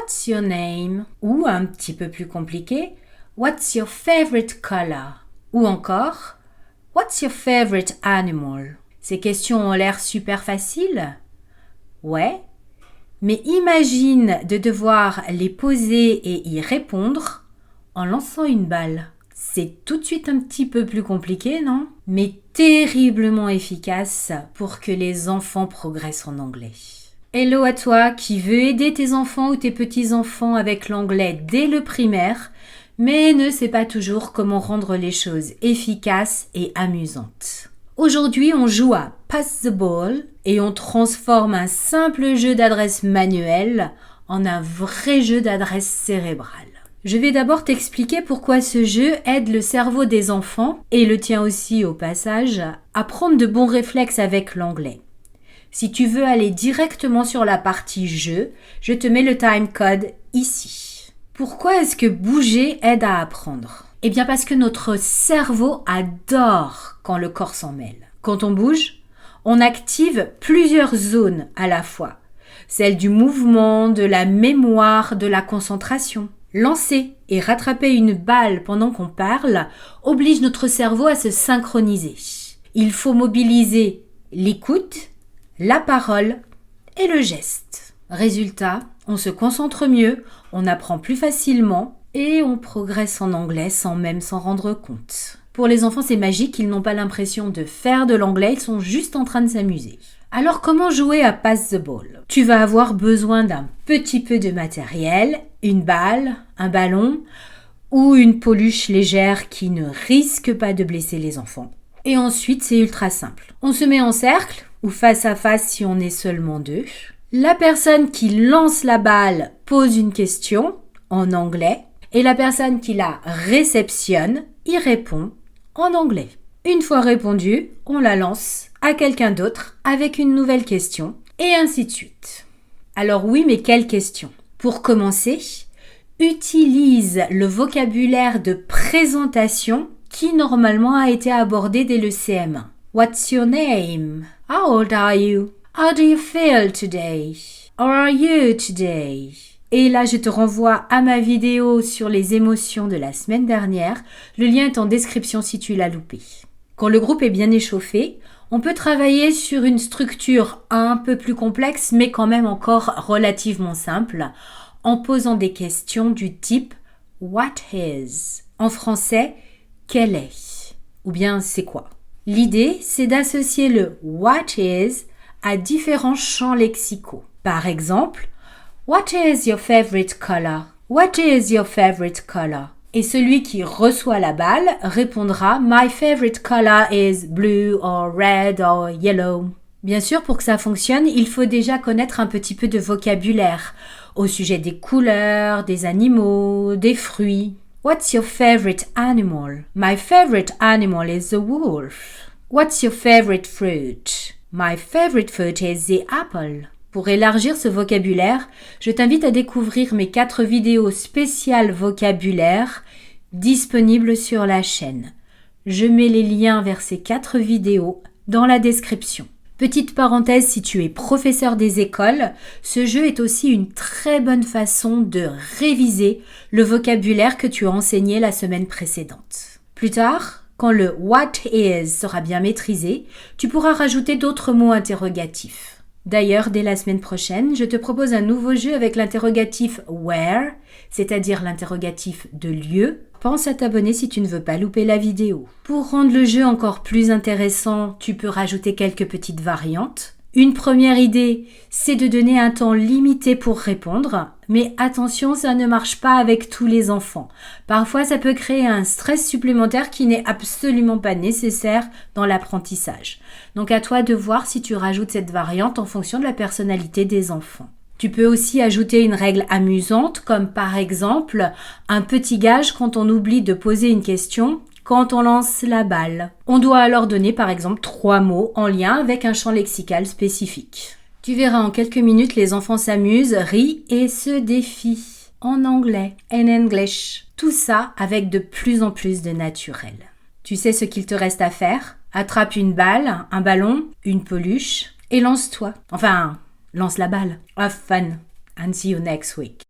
What's your name? Ou un petit peu plus compliqué, What's your favorite color? Ou encore, What's your favorite animal? Ces questions ont l'air super faciles? Ouais, mais imagine de devoir les poser et y répondre en lançant une balle. C'est tout de suite un petit peu plus compliqué, non? Mais terriblement efficace pour que les enfants progressent en anglais. Hello à toi qui veux aider tes enfants ou tes petits-enfants avec l'anglais dès le primaire, mais ne sait pas toujours comment rendre les choses efficaces et amusantes. Aujourd'hui, on joue à Pass the Ball et on transforme un simple jeu d'adresse manuelle en un vrai jeu d'adresse cérébrale. Je vais d'abord t'expliquer pourquoi ce jeu aide le cerveau des enfants, et le tien aussi au passage, à prendre de bons réflexes avec l'anglais. Si tu veux aller directement sur la partie jeu, je te mets le timecode ici. Pourquoi est-ce que bouger aide à apprendre? Eh bien parce que notre cerveau adore quand le corps s'en mêle. Quand on bouge, on active plusieurs zones à la fois. Celle du mouvement, de la mémoire, de la concentration. Lancer et rattraper une balle pendant qu'on parle oblige notre cerveau à se synchroniser. Il faut mobiliser l'écoute, la parole et le geste. Résultat, on se concentre mieux, on apprend plus facilement et on progresse en anglais sans même s'en rendre compte. Pour les enfants, c'est magique, ils n'ont pas l'impression de faire de l'anglais, ils sont juste en train de s'amuser. Alors comment jouer à Pass the Ball? Tu vas avoir besoin d'un petit peu de matériel, une balle, un ballon ou une peluche légère qui ne risque pas de blesser les enfants. Et ensuite, c'est ultra simple. On se met en cercle ou face à face si on est seulement deux. La personne qui lance la balle pose une question en anglais et la personne qui la réceptionne y répond en anglais. Une fois répondu, on la lance à quelqu'un d'autre avec une nouvelle question et ainsi de suite. Alors oui, mais quelle question? Pour commencer, utilise le vocabulaire de présentation qui normalement a été abordé dès le CM1. What's your name? How old are you? How do you feel today? How are you today? Et là, je te renvoie à ma vidéo sur les émotions de la semaine dernière. Le lien est en description si tu l'as loupé. Quand le groupe est bien échauffé, on peut travailler sur une structure un peu plus complexe, mais quand même encore relativement simple, en posant des questions du type « What is ?» En français, « Quel est ?» ou bien « C'est quoi ?» L'idée, c'est d'associer le « What is » à différents champs lexicaux. Par exemple, « What is your favorite color? What is your favorite color? » Et celui qui reçoit la balle répondra « My favorite color is blue or red or yellow ». Bien sûr, pour que ça fonctionne, il faut déjà connaître un petit peu de vocabulaire au sujet des couleurs, des animaux, des fruits. What's your favorite animal? My favorite animal is the wolf. What's your favorite fruit? My favorite fruit is the apple. Pour élargir ce vocabulaire, je t'invite à découvrir mes 4 vidéos spéciales vocabulaire disponibles sur la chaîne. Je mets les liens vers ces 4 vidéos dans la description. Petite parenthèse, si tu es professeur des écoles, ce jeu est aussi une très bonne façon de réviser le vocabulaire que tu as enseigné la semaine précédente. Plus tard, quand le « what is » sera bien maîtrisé, tu pourras rajouter d'autres mots interrogatifs. D'ailleurs, dès la semaine prochaine, je te propose un nouveau jeu avec l'interrogatif « where », c'est-à-dire l'interrogatif de lieu. Pense à t'abonner si tu ne veux pas louper la vidéo. Pour rendre le jeu encore plus intéressant, tu peux rajouter quelques petites variantes. Une première idée, c'est de donner un temps limité pour répondre, mais attention, ça ne marche pas avec tous les enfants. Parfois, ça peut créer un stress supplémentaire qui n'est absolument pas nécessaire dans l'apprentissage. Donc à toi de voir si tu rajoutes cette variante en fonction de la personnalité des enfants. Tu peux aussi ajouter une règle amusante, comme par exemple un petit gage quand on oublie de poser une question quand on lance la balle. On doit alors donner par exemple 3 mots en lien avec un champ lexical spécifique. Tu verras en quelques minutes, les enfants s'amusent, rient et se défient. En anglais, in English. Tout ça avec de plus en plus de naturel. Tu sais ce qu'il te reste à faire? Attrape une balle, un ballon, une peluche et lance-toi. Enfin, lance la balle. Have fun and see you next week.